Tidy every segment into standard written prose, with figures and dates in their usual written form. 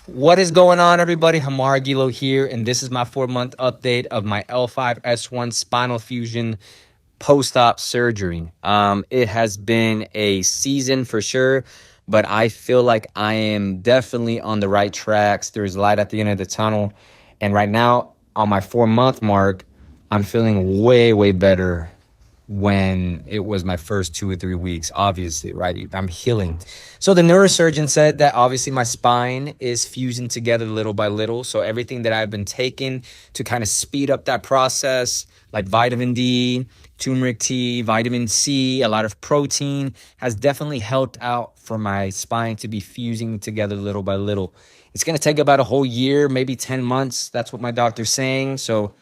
What is going on, everybody? Hamar Gilo here, and this is my 4-month update of my L5-S1 Spinal Fusion post-op surgery. It has been a season for sure, but I feel like I am definitely on the right tracks. There's light at the end of the tunnel, and right now, on my 4-month mark, I'm feeling way, way better when it was my first 2 or 3 weeks, obviously, right? I'm healing. So the neurosurgeon said that obviously my spine is fusing together little by little. So everything that I've been taking to kind of speed up that process, like vitamin D, turmeric tea, vitamin C, a lot of protein, has definitely helped out for my spine to be fusing together little by little. It's going to take about a whole year, maybe 10 months. That's what my doctor's saying. So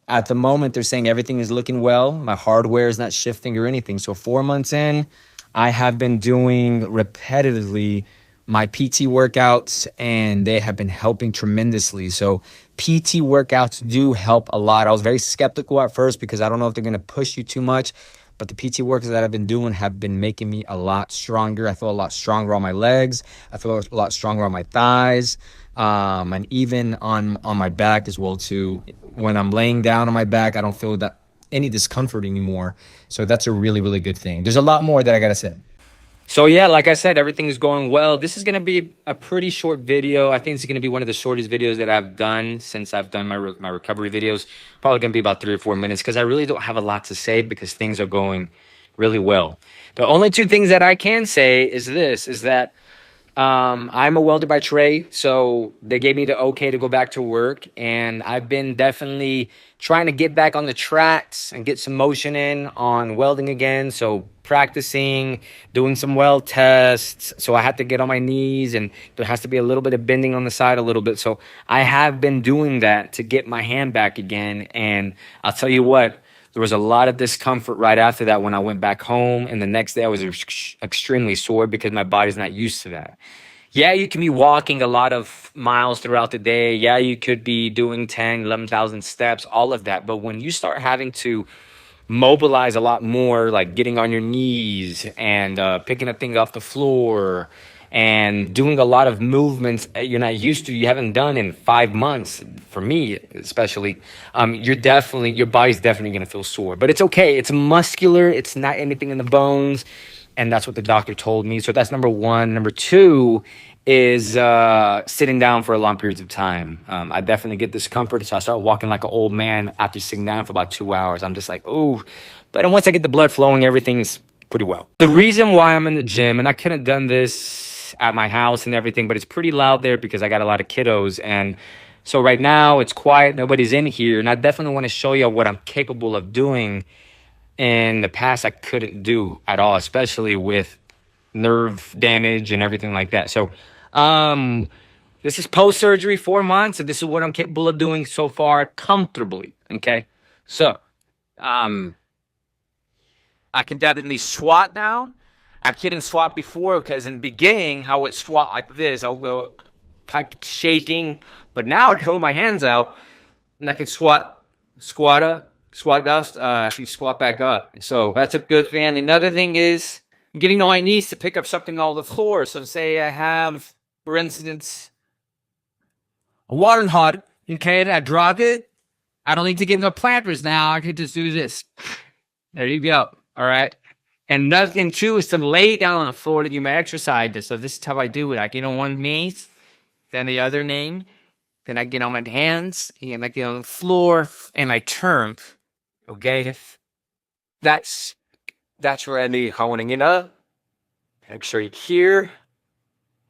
at the moment, they're saying everything is looking well. My hardware is not shifting or anything. So 4 months in, I have been doing repetitively my PT workouts, and they have been helping tremendously. So PT workouts do help a lot. I was very skeptical at first because I don't know if they're going to push you too much. But the PT workouts that I've been doing have been making me a lot stronger. I feel a lot stronger on my legs. I feel a lot stronger on my thighs, and even on my back as well too. When I'm laying down on my back, I don't feel that any discomfort anymore. So that's a really, really good thing. There's a lot more that I gotta say. So yeah, like I said, everything is going well. This is gonna be a pretty short video. I think it's gonna be one of the shortest videos that I've done since I've done my recovery videos. Probably gonna be about 3 or 4 minutes because I really don't have a lot to say because things are going really well. The only two things that I can say is that I'm a welder by trade, so they gave me the okay to go back to work, and I've been definitely trying to get back on the tracks and get some motion in on welding again. So practicing, doing some weld tests. So I had to get on my knees, and there has to be a little bit of bending on the side a little bit. So I have been doing that to get my hand back again, and I'll tell you what, there was a lot of discomfort right after that when I went back home. And the next day I was extremely sore because my body's not used to that. Yeah, you can be walking a lot of miles throughout the day. Yeah, you could be doing 10, 11,000 steps, all of that. But when you start having to mobilize a lot more, like getting on your knees and picking up things off the floor and doing a lot of movements you're not used to, you haven't done in 5 months, for me especially, your body's definitely going to feel sore. But it's okay. It's muscular. It's not anything in the bones. And that's what the doctor told me. So that's number one. Number two is sitting down for long periods of time. I definitely get discomfort. So I start walking like an old man after sitting down for about 2 hours. I'm just like, oh. But then once I get the blood flowing, everything's pretty well. The reason why I'm in the gym, and I could have done this at my house and everything, but it's pretty loud there because I got a lot of kiddos. And so right now it's quiet. Nobody's in here. And I definitely want to show you what I'm capable of doing. In the past, I couldn't do at all, especially with nerve damage and everything like that. So this is post-surgery, 4 months, and this is what I'm capable of doing so far comfortably, okay? So I can definitely squat now. I couldn't squat before because in the beginning, I would squat like this. I'll go kind of shaking, but now I can hold my hands out, and I can squat up. Actually squat back up. So that's a good thing. Another thing is getting on my knees to pick up something off the floor. So say I have, for instance, a water hot, okay, and I drop it. I don't need to get no planters now. I can just do this. There you go. All right. And another thing too is to lay down on the floor to do my exercise. So this is how I do it. I get on one knee, then the other knee. Then I get on my hands and I get on the floor and I turn. Okay, that's really honing it up. Make sure you're here.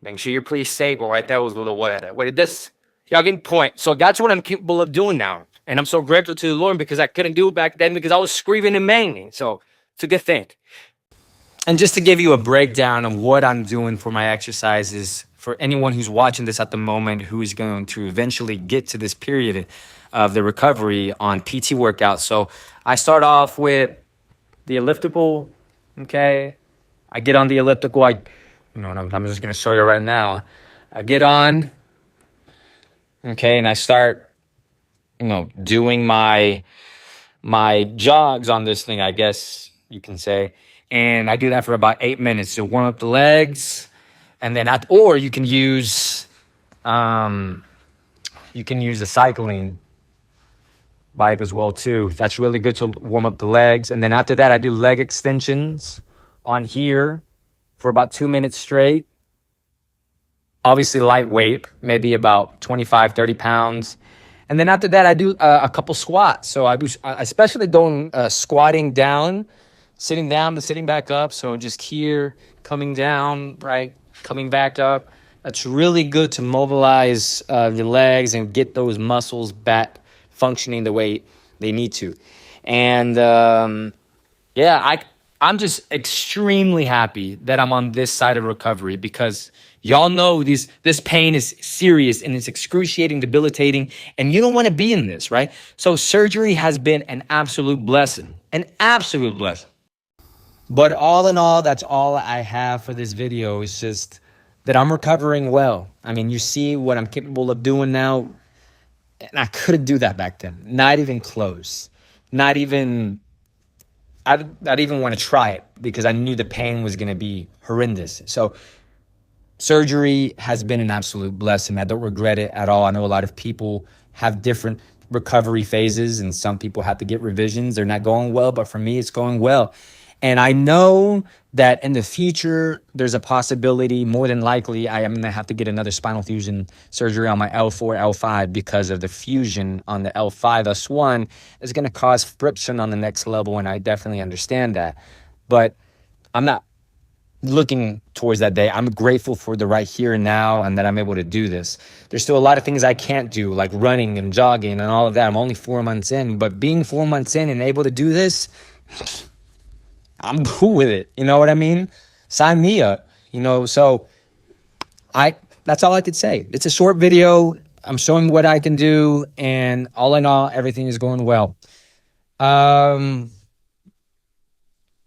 Make sure you're pretty stable, right? That was a little what this y'all getting point. So that's what I'm capable of doing now, and I'm so grateful to the Lord because I couldn't do it back then because I was screaming and banging. So it's a good thing. And just to give you a breakdown of what I'm doing for my exercises, for anyone who's watching this at the moment, who is going to eventually get to this period of the recovery on PT workouts. So I start off with the elliptical, okay? I get on the elliptical. I'm just going to show you right now. I get on, okay, and I start, doing my jogs on this thing, I guess you can say. And I do that for about 8 minutes to warm up the legs. And then or you can use You can use the cycling bike as well too. That's really good to warm up the legs. And then after that, I do leg extensions on here for about 2 minutes straight. Obviously lightweight, maybe about 25, 30 pounds. And then after that, I do a couple squats. So I especially doing squatting down, sitting down to sitting back up. So just here, coming down, right, coming back up. That's really good to mobilize your legs and get those muscles back functioning the way they need to. And I'm just extremely happy that I'm on this side of recovery, because y'all know this pain is serious and it's excruciating, debilitating, and you don't want to be in this, right? So surgery has been an absolute blessing, an absolute blessing. But all in all, that's all I have for this video. It's just that I'm recovering well. I mean, you see what I'm capable of doing now, and I couldn't do that back then. Not even close. Not even... I'd even want to try it, because I knew the pain was going to be horrendous. So surgery has been an absolute blessing. I don't regret it at all. I know a lot of people have different recovery phases, and some people have to get revisions. They're not going well, but for me, it's going well. And I know that in the future, there's a possibility, more than likely, I am going to have to get another spinal fusion surgery on my L4, L5, because of the fusion on the L5-S1 is going to cause friction on the next level, and I definitely understand that. But I'm not looking towards that day. I'm grateful for the right here and now, and that I'm able to do this. There's still a lot of things I can't do, like running and jogging and all of that. I'm only 4 months in, but being 4 months in and able to do this, I'm cool with it. You know what I mean? Sign me up. So that's all I could say. It's a short video. I'm showing what I can do, and all in all, everything is going well.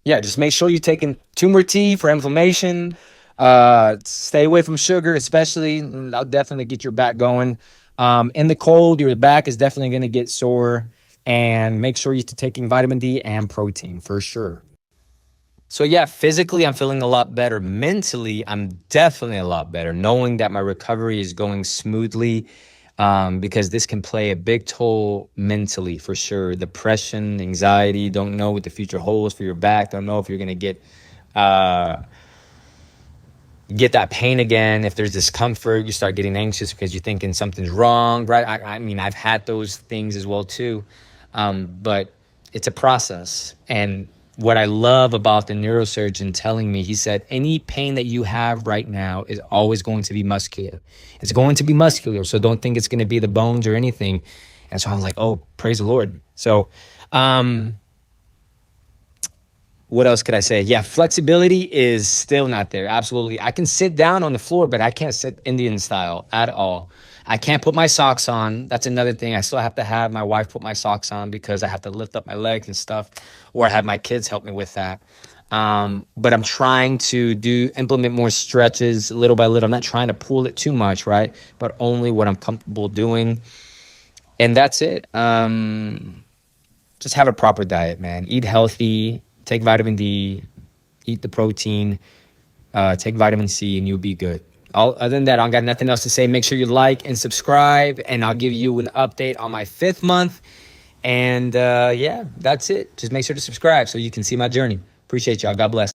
Just make sure you're taking turmeric tea for inflammation. Stay away from sugar, especially. That'll definitely get your back going. In the cold, your back is definitely going to get sore. And make sure you're taking vitamin D and protein for sure. So yeah, physically, I'm feeling a lot better. Mentally, I'm definitely a lot better, knowing that my recovery is going smoothly, because this can play a big toll mentally for sure. Depression, anxiety, don't know what the future holds for your back, don't know if you're going to get that pain again. If there's discomfort, you start getting anxious because you're thinking something's wrong, right? I mean, I've had those things as well too, but it's a process. And what I love about the neurosurgeon telling me, he said, any pain that you have right now is always going to be muscular. It's going to be muscular, so don't think it's going to be the bones or anything. And so I was like, oh, praise the Lord. So what else could I say? Yeah, flexibility is still not there. Absolutely. I can sit down on the floor, but I can't sit Indian style at all. I can't put my socks on. That's another thing. I still have to have my wife put my socks on, because I have to lift up my legs and stuff, or I have my kids help me with that. But I'm trying to implement more stretches little by little. I'm not trying to pull it too much, right? But only what I'm comfortable doing. And that's it. Just have a proper diet, man. Eat healthy, take vitamin D, eat the protein, take vitamin C, and you'll be good. Other than that, I got nothing else to say. Make sure you like and subscribe, and I'll give you an update on my 5th month. And that's it. Just make sure to subscribe so you can see my journey. Appreciate y'all. God bless.